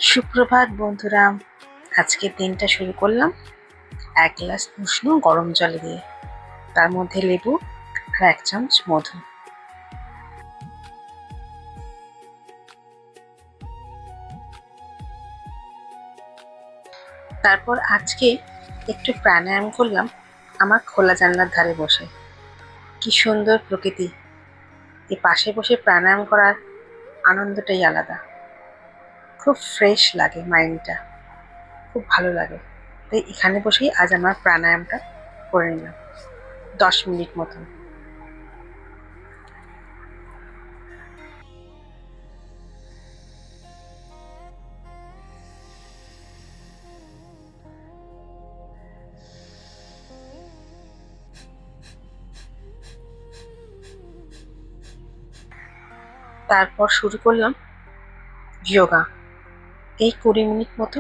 সুপ্রভাত বন্ধুরা। আজকের দিনটা শুরু করলাম এক গ্লাস উষ্ণ গরম জল দিয়ে, তার মধ্যে লেবু আর 1 চামচ মধু। তারপর আজকে একটু প্রাণায়াম করলাম আমার খোলা জানলার ধারে বসে। কি সুন্দর প্রকৃতি! এই পাশে বসে প্রাণায়াম করার আনন্দটাই আলাদা। খুব ফ্রেশ লাগে, মাইন্ডটা খুব ভালো লাগে। তাই এখানে বসেই আজ আমার প্রাণায়ামটা করে নিলাম 10 মিনিট মতন। তারপর শুরু করলাম যোগা, এই 20 মিনিট মতো।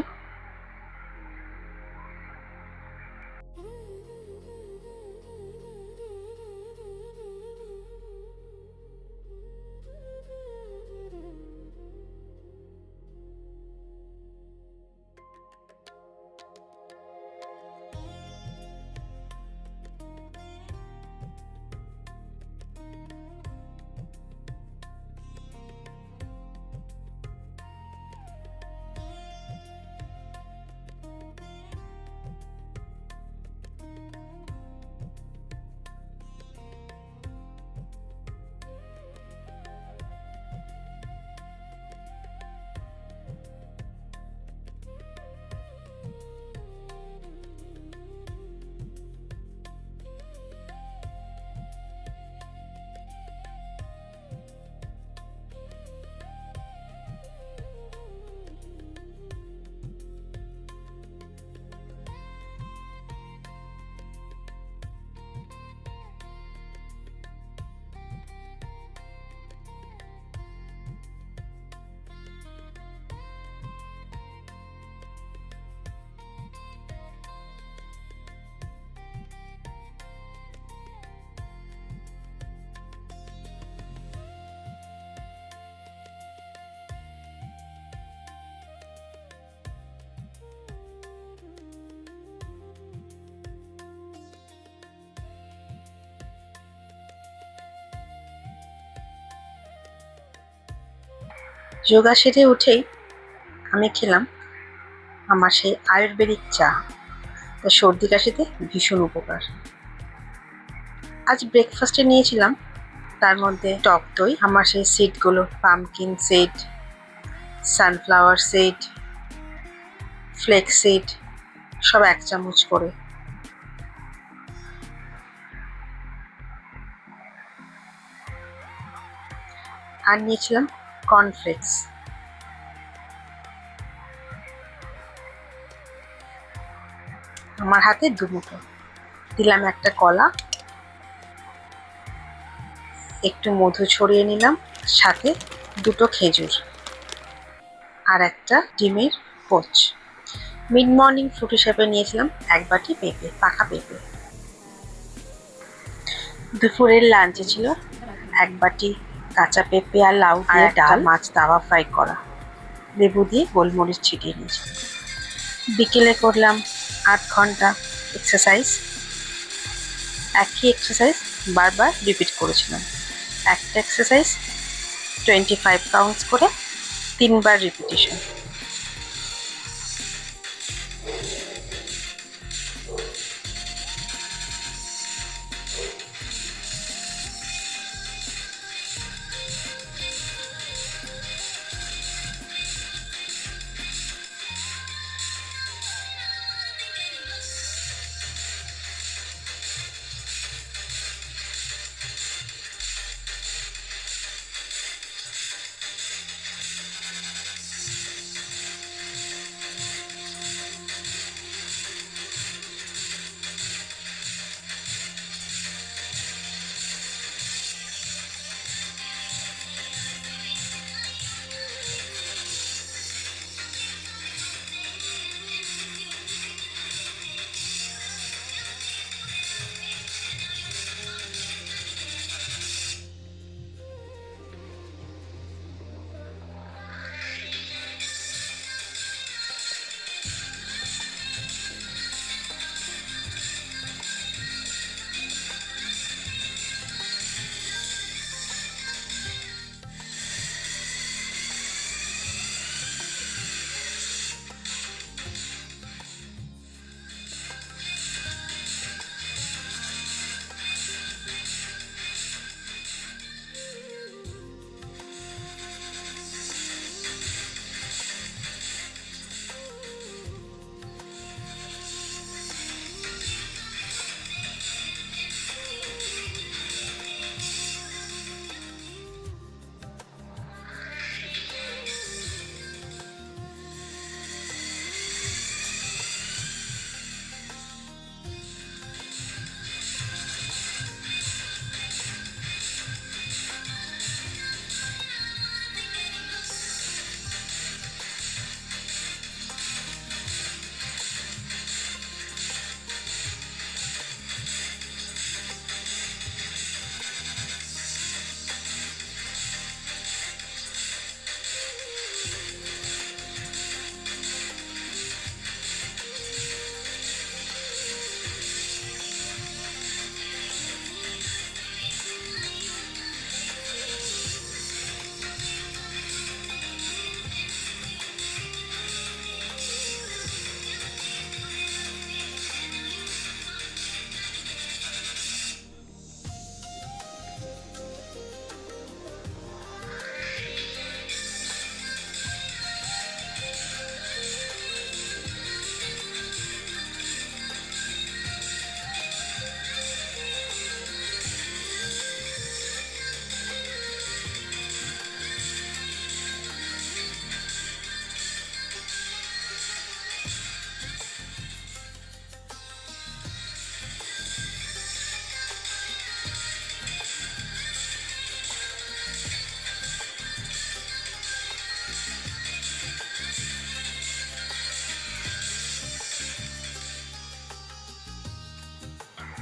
যোগা সেরে উঠেই আমি খেলাম আমার সেই আয়ুর্বেদিক চা। সর্দি কাশিতে ভীষণ উপকার। আজ ব্রেকফাস্টে নিয়েছিলাম তার মধ্যে টক দই, আমার সেই সিডগুলো, pumpkin seed, sunflower seed, flax seed, সব 1 চামচ করে। আর নিয়েছিলাম কর্নফ্লেক্স। আমার হাতে 2 মুঠো। দিলাম একটা কলা, একটু মধু ছড়িয়ে নিলাম, সাথে 2টো খেজুর আর একটা ডিমের পোচ। মিড মর্নিং ফুড হিসেবে নিয়েছিলাম 1 বাটি পেঁপে, পাকা পেঁপে। দুপুরের লাঞ্চে ছিল 1 বাটি কাঁচা পেঁপে আর লাউ দিয়ে ডাল, মাছ তাওয়া ফ্রাই করা, লেবু দিয়ে গোলমরিচ ছিটিয়ে নিয়েছি। বিকেলে করলাম 8 ঘন্টা এক্সারসাইজ। একই এক্সারসাইজ বারবার রিপিট করেছিলাম। একটা এক্সারসাইজ 25 কাউন্টস করে 3 বার রিপিটিশন।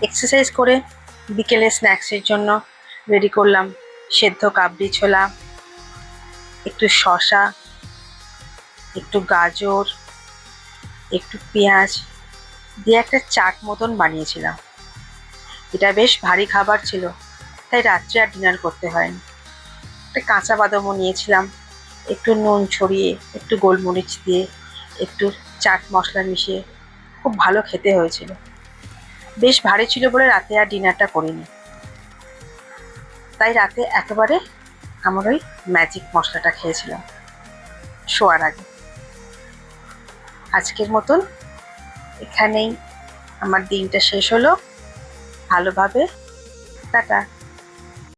এক্সারসাইজ করে বিকেলে স্ন্যাক্সের জন্য রেডি করলাম সেদ্ধ কাবলি ছোলা, একটু শসা, একটু গাজর, একটু পেঁয়াজ দিয়ে একটা চাট মতন বানিয়েছিলাম। এটা বেশ ভারী খাবার ছিল, তাই রাত্রে আর ডিনার করতে হয়নি। একটা কাঁচা বাদামও নিয়েছিলাম, একটু নুন ছড়িয়ে, একটু গোলমরিচ দিয়ে, একটু চাট মশলা মিশিয়ে খুব ভালো খেতে হয়েছিল। বেশ ভারী ছিল বলে রাতে আর ডিনারটা করিনি, তাই রাতে একেবারে আমার ওই ম্যাজিক মশলাটা খেয়েছিলাম শোয়ার আগে। আজকের মতন এখানেই আমার দিনটা শেষ হলো ভালোভাবে। টাটা।